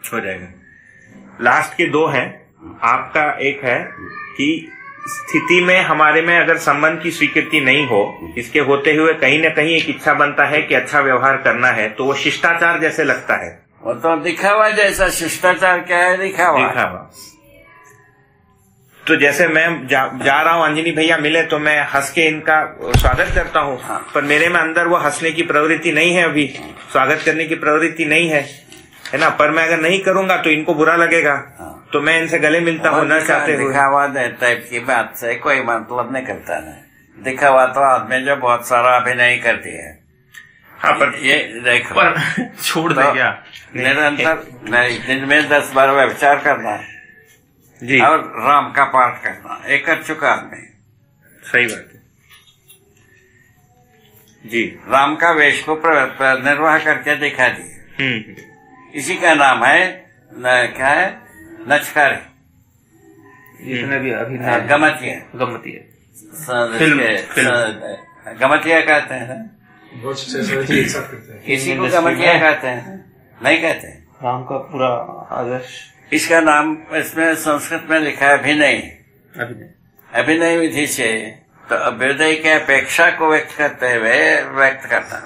हो जाएगा। लास्ट के दो हैं। आपका एक है कि स्थिति में हमारे में अगर संबंध की स्वीकृति नहीं हो, इसके होते हुए कहीं ना कहीं एक इच्छा बनता है कि अच्छा व्यवहार करना है, तो वो शिष्टाचार जैसे लगता है। वो तो दिखावा जैसा। शिष्टाचार क्या है? दिखावा। तो जैसे मैं जा रहा हूँ, अंजनी भैया मिले तो मैं हंस के इनका स्वागत करता हूँ। हाँ। पर मेरे में अंदर वो हंसने की प्रवृत्ति नहीं है, अभी स्वागत करने की प्रवृत्ति नहीं है ना। पर मैं अगर नहीं करूंगा तो इनको बुरा लगेगा। हाँ। तो मैं इनसे गले मिलता हूँ न चाहते हुए। दिखावा टाइप की बात से कोई मतलब नहीं करता है। दिखावा तो आदमी जो बहुत सारा अभिनय करती है। हाँ, पर ये देखो, पर छोड़ दे क्या निरंतर दिन में 10 बार विचार करना जी, और राम का पाठ करना, एक कर चुका आदमी। सही बात है जी। राम का वेश को निर्वाह करके दिखा दिया। इसी का नाम है क्या है? नचकारी। जिसने भी अभी गमतिया गमतिया कहते हैं। किसी को गमतिया कहते हैं? नहीं कहते। राम का पूरा आदर्श। इसका नाम इसमें संस्कृत में लिखा है अभिनय। अभिनय विधि से तो अभ्युदय की अपेक्षा को व्यक्त करते हुए व्यक्त करना।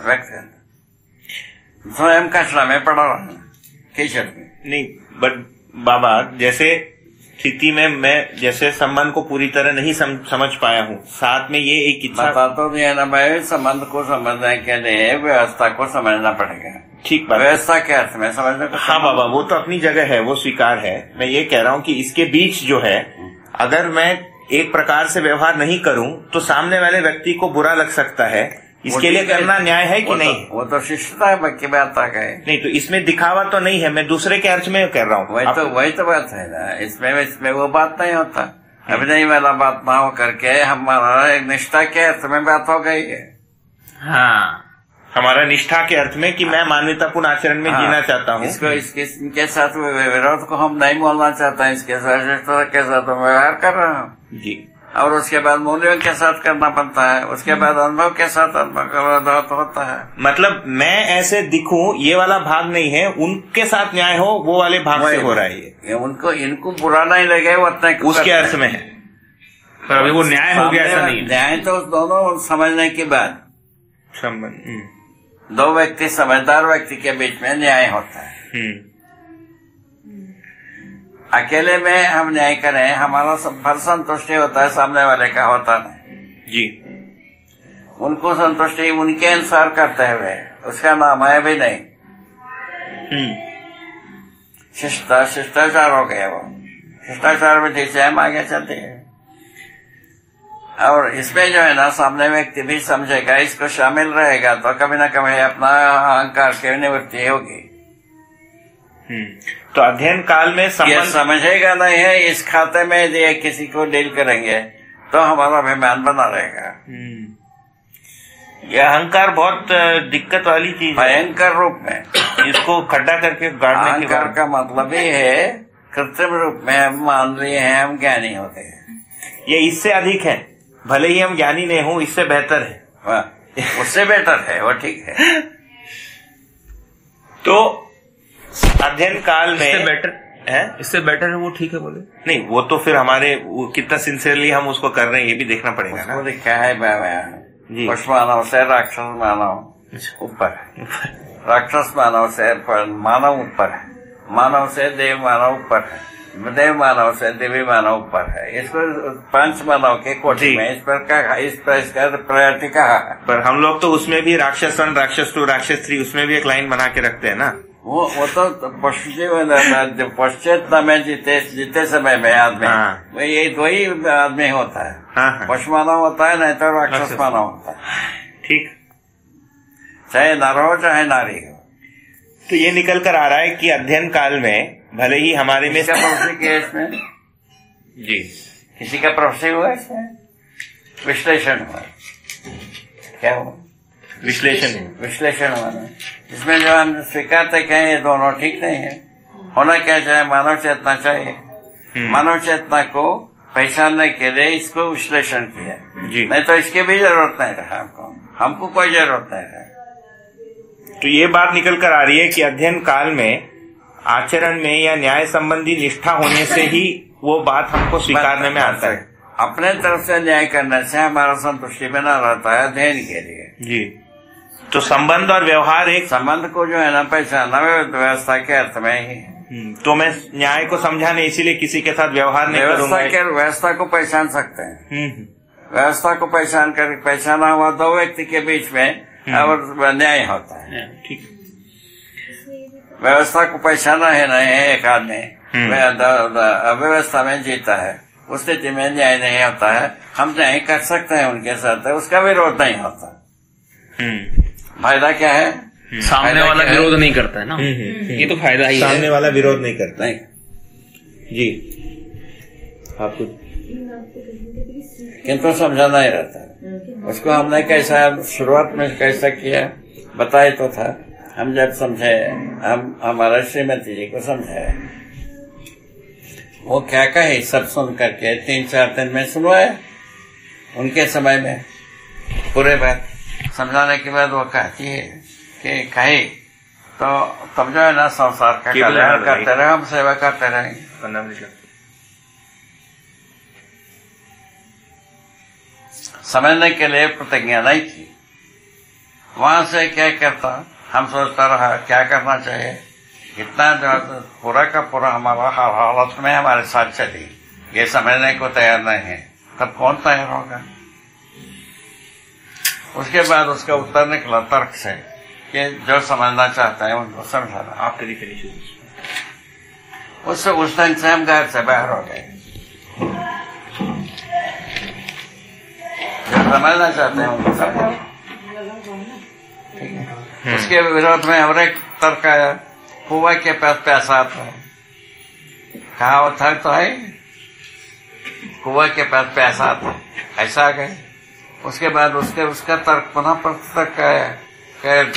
स्वयं कचरा में पड़ा रहा, कीचड़ में नहीं। बट बाबा, जैसे स्थिति में मैं जैसे संबंध को पूरी तरह नहीं समझ पाया हूँ, साथ में ये एक इच्छा बता तो दिया ना भाई। संबंध को समझने के लिए व्यवस्था को समझना पड़ेगा। ठीक बात। व्यवस्था क्या अर्थ में समझने को? हाँ बाबा, वो तो अपनी जगह है, वो स्वीकार है। मैं ये कह रहा हूँ कि इसके बीच जो है, अगर मैं एक प्रकार से व्यवहार नहीं करूँ तो सामने वाले व्यक्ति को बुरा लग सकता है। इसके लिए करना न्याय है कि नहीं? वो तो शिष्टता है, बाकी बात आ गए। नहीं, तो इसमें दिखावा तो नहीं है, मैं दूसरे के अर्थ में कह रहा हूँ। वही तो बात है ना। इसमें वो बात नहीं होता। अभिनय वाला बात ना हो करके हमारा निष्ठा के अर्थ में बात हो गई है। हाँ, हमारा निष्ठा के अर्थ में कि मैं मानवतापूर्ण आचरण में जीना चाहता हूँ। इनके साथ विरोध को हम नहीं बोलना चाहते। इसके साथ शिष्टता के साथ व्यवहार कर रहा हूँ जी। और उसके बाद मूल्यों के साथ करना पड़ता है। उसके बाद अनुभव के साथ अनुभव होता है। मतलब मैं ऐसे दिखूं, ये वाला भाग नहीं है, उनके साथ न्याय हो, वो वाले भाग से हो रहा है ये। इनको बुरा नहीं लगे, वो उसके अर्थ में है। पर अभी वो न्याय हो गया, ऐसा नहीं है। न्याय तो दोनों समझने के बाद संबंध दो व्यक्ति, समझदार व्यक्ति के बीच में न्याय होता है। अकेले में हम न्याय करें, हमारा भर संतुष्टि होता है, सामने वाले का होता नहीं जी। उनको संतुष्टि उनके अनुसार करते हुए, उसका नाम है भी नहीं। शिष्टाचार हो गया। वो शिष्टाचार विधि से हम आगे चलते हैं। और इसमें जो है ना, सामने व्यक्ति भी समझेगा, इसको शामिल रहेगा तो कभी ना कभी अपना अहंकार की निवृत्ति होगी। तो अध्ययन काल में समझेगा नहीं है, इस खाते में यदि किसी को डील करेंगे तो हमारा अभिमान बना रहेगा। यह अहंकार बहुत दिक्कत वाली चीज है। भयंकर रूप में इसको खड्डा करके गाड़ने के अहंकार का मतलब ही है कृत्रिम रूप में हम मान लिए हैं, हम ज्ञानी होते हैं। ये इससे अधिक है, भले ही हम ज्ञानी नहीं हो, इससे बेहतर है। उससे बेटर है, वो ठीक है। तो अध्ययन काल में इससे बेटर है, इससे बेटर है, वो ठीक है बोले। नहीं, वो तो फिर हमारे कितना सिंसियरली हम उसको कर रहे हैं, ये भी देखना पड़ेगा ना। लिखा है पुष्प मानव से राक्षस मानव ऊपर है, राक्षस मानव से मानव ऊपर है, मानव से देव मानव ऊपर है, देव मानव से देवी मानव ऊपर है। इसको 5 मानव के कोटि में इस पर इसका प्रायोरिटी कहा है। पर हम लोग तो उसमें भी राक्षस 1, राक्षस 2, राक्षस 3 उसमें भी एक लाइन बना के रखते हैं ना। वो तो पश्चात में जीते समय में आदमी ये दो ही आदमी होता है। पशु मानव होता है, नहीं तो राक्षस मानव होता है। ठीक, चाहे नर हो चाहे नारी हो। तो ये निकल कर आ रहा है कि अध्ययन काल में भले ही हमारे में इसमें जी किसी का प्रोफेसर हुआ, इसमें विश्लेषण हुआ। क्या हुआ? विश्लेषण हुआ ना, इसमें जो हम स्वीकारते कहें ये दोनों ठीक नहीं है। होना क्या चाहिए? मानव चेतना चाहिए। मानव चेतना को पहचानने के लिए इसको विश्लेषण किया, नहीं तो इसकी भी जरूरत नहीं रहा। हमको कोई जरूरत नहीं रहा। तो ये बात निकल कर आ रही है कि अध्ययन काल में आचरण में या न्याय संबंधी निष्ठा होने से ही वो बात हमको स्वीकारने में आता है। अपने तरफ से न्याय करने से हमारा संतुष्टि बना रहता है अध्ययन के लिए। जी, तो संबंध और व्यवहार एक संबंध को जो है ना पहचानना व्यवस्था के अर्थ में ही है। तो मैं न्याय को समझा नहीं, इसीलिए किसी के साथ व्यवहार नहीं करूंगा। व्यवस्था को पहचान सकते हैं। व्यवस्था को पहचाना हुआ दो व्यक्ति के बीच में और न्याय होता है। ठीक, व्यवस्था को पहचाना है नहीं है एक आदमी अव्यवस्था में जीता है, उस स्थिति में न्याय नहीं होता है। हम न्याय कर सकते हैं उनके साथ, उसका विरोध नहीं होता। फायदा क्या है? सामने वाला विरोध नहीं करता है ना, ये तो फायदा ही है। सामने वाला विरोध नहीं करता है। जी, आपको किंतु समझाना ही रहता है उसको। हमने कैसा शुरुआत में कैसा किया बताए तो था। हम जब समझे, हम हमारा श्रीमती जी को समझाए, वो क्या कहे सब सुन करके 3-4 दिन में सुनवाया। उनके समय में पूरे बात समझाने के बाद वो कहती है कि कहे तो तब जो है ना संसार का कल्याण करते रहे, हम सेवा करते रहेंगे। समझने के लिए प्रतिज्ञा नहीं की। वहां से क्या करता, हम सोचता रहा क्या करना चाहिए। इतना जो पूरा का पूरा हमारा हर हालत में हमारे साथ चली, ये समझने को तैयार नहीं है, तब कौन तैयार होगा? उसके बाद उसका उत्तर निकला तर्क से कि जो समझना चाहते हैं उनको समझाना। आप तरीके नहीं उससे उस दिन से हम घर से बाहर हो गए। जो समझना चाहते हैं उनको समझाना। उसके विरोध में और एक तर्क आया, कुआ के पास पैसा आता है। कहा वो था तो है, कुआ के पास पैसा आता है, ऐसा आ गए। उसके बाद उसका तर्क पुनः तर्क आया,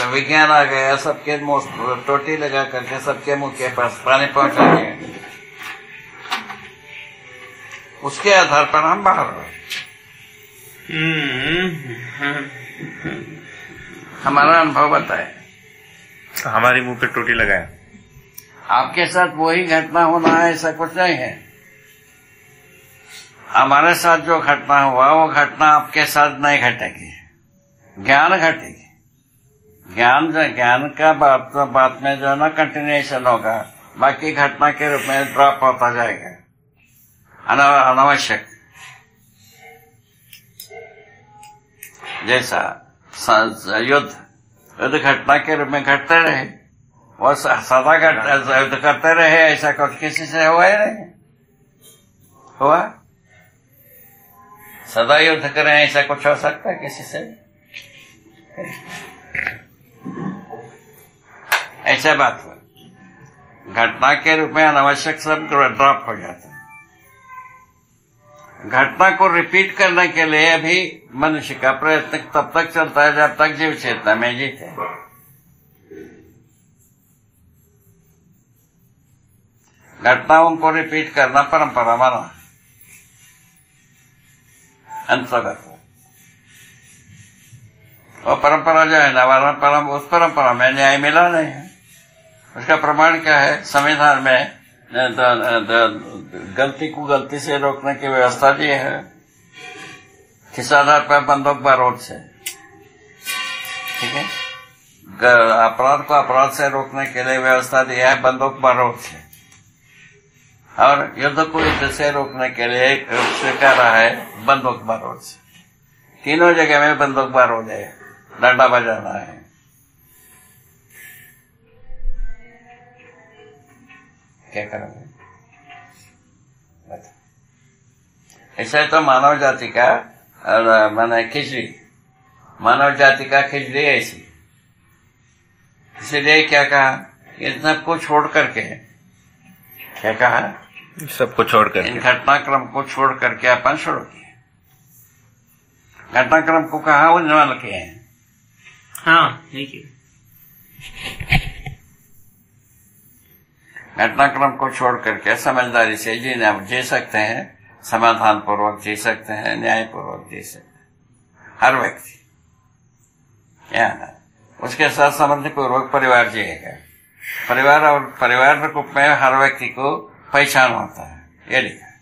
विज्ञान आ गया, सबके मुंह टोटी लगा करके सबके मुंह के पास पानी पहुंचा दिया। उसके आधार पर हम बाहर हो। हमारा अनुभव बताए, हमारे मुंह पे टोटी लगाया। आपके साथ वही घटना होना है ऐसा कुछ नहीं है। हमारे साथ जो घटना हुआ वो घटना आपके साथ नहीं घटेगी, ज्ञान घटेगी। ज्ञान का बात में जो है ना कंटिन्यूएशन होगा, बाकी घटना के रूप में ड्रॉप होता जाएगा अनावश्यक। जैसा युद्ध घटना के रूप में घटते रहे, वो सदा युद्ध करते रहे, ऐसा कुछ किसी से हुआ ही नहीं। हुआ सदा युद्ध करें ऐसा कुछ हो सकता है किसी से? ऐसा बात हुआ। घटना के रूप में अनावश्यक सब ड्रॉप हो जाता है। घटना को रिपीट करने के लिए अभी मनुष्य का प्रयत्न तब तक चलता है जब तक जीव चेतना में जीते। घटनाओं को रिपीट करना परंपरा माना अंतर्गत। और परंपरा जो है ना, उस परंपरा में न्याय मिला नहीं है। उसका प्रमाण क्या है? संविधान में गलती को गलती से रोकने की व्यवस्था दी है, किस आधार पर? बंदूक बारूद से। ठीक है, अपराध को अपराध से रोकने के लिए व्यवस्था दी है बंदूक बारूद से, और युद्ध को युद्ध से रोकने के लिए स्वीकारा है बंदूक बारूद से। तीनों जगह में बंदूक बारूद है, डंडा बजाना है। क्या करोगे? ऐसा तो मानव जाति का माने खिचड़ी, मानव जाति का खिचड़ी ऐसी। इसलिए क्या कहा? इन सबको छोड़ करके, क्या कहा? सबको छोड़ कर, इन घटनाक्रम को छोड़ करके अपन शुरू किए। घटनाक्रम को कहा उन्नवाल किए हैं। हाँ, नहीं किए। घटनाक्रम को छोड़ करके समझदारी से जी सकते हैं, समाधान पूर्वक जी सकते हैं, न्याय पूर्वक जी सकते हैं हर व्यक्ति। क्या उसके साथ संबंध पूर्वक परिवार जिएगा। परिवार और परिवार रूप में हर व्यक्ति को पहचान होता है, ये लिखा है।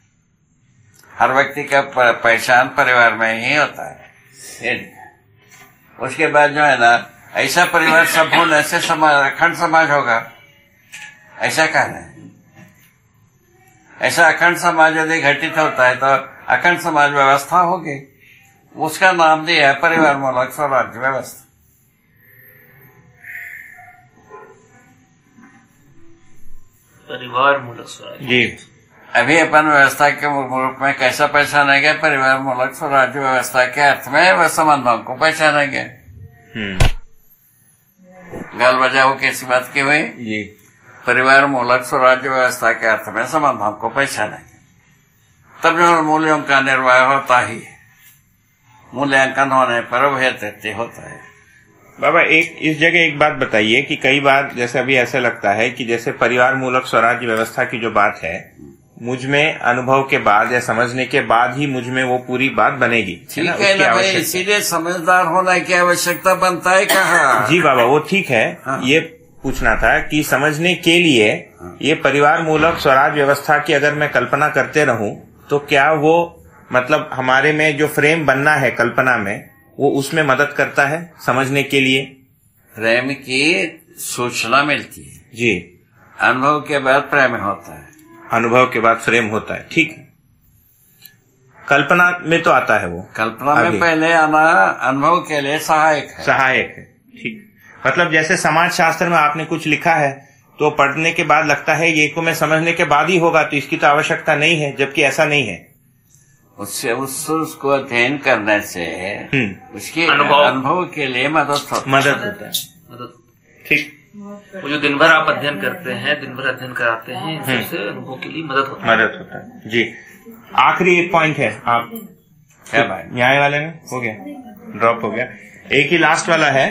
हर व्यक्ति का पहचान परिवार में ही होता है, ये लिखा है। उसके बाद जो है ना, ऐसा परिवार सब होने से अखंड समाज होगा, ऐसा कहना है। ऐसा अखंड समाज यदि घटित होता है तो अखंड समाज व्यवस्था होगी, उसका नाम दिया है परिवार मूलक स्वराज्य व्यवस्था। परिवार मूलक स्वराज्य जी। अभी अपन व्यवस्था के रूप में कैसा पहचानेंगे? परिवार मूलक स्वराज्य व्यवस्था के अर्थ में वह संबंधों को पहचानेंगे। गाल बजाओ कैसी बात की हुई जी। परिवार मूलक स्वराज्य व्यवस्था के अर्थ में संबंधों को पहचानेंगे, तब जो मूल्यों का निर्वाह होता ही है। मूल्यांकन होने पर वह तृप्ति होता है। बाबा एक इस जगह एक बात बताइए कि कई बार जैसे अभी ऐसा लगता है कि जैसे परिवार मूलक स्वराज्य व्यवस्था की जो बात है, मुझ में अनुभव के बाद या समझने के बाद ही मुझ में वो पूरी बात बनेगी। ठीक है ना भाई, इसीलिए समझदार होने की आवश्यकता बनता है। कहा जी बाबा, वो ठीक है। हाँ। ये पूछना था कि समझने के लिए ये परिवार मूलक स्वराज्य व्यवस्था की अगर मैं कल्पना करते रहूं तो क्या वो मतलब हमारे में जो फ्रेम बनना है कल्पना में, वो उसमें मदद करता है समझने के लिए? प्रेम की सूचना मिलती है जी। अनुभव के बाद प्रेम होता है, अनुभव के बाद फ्रेम होता है, ठीक है। कल्पना में तो आता है वो, कल्पना में पहले आना अनुभव के लिए सहायक है। सहायक है, ठीक। मतलब जैसे समाज शास्त्र में आपने कुछ लिखा है तो पढ़ने के बाद लगता है ये को मैं समझने के बाद ही होगा, तो इसकी तो आवश्यकता नहीं है, जबकि ऐसा नहीं है। उससे उसको अध्ययन करने से उसके अनुभव के लिए मदद होता है। ठीक। वो जो दिन भर आप अध्ययन करते हैं, दिन भर अध्ययन कराते हैं, इससे अनुभव के लिए मदद होता है। जी। आखिरी एक पॉइंट है, आप क्या भाई न्याय वाले में हो गया, ड्रॉप हो गया। एक ही लास्ट वाला है।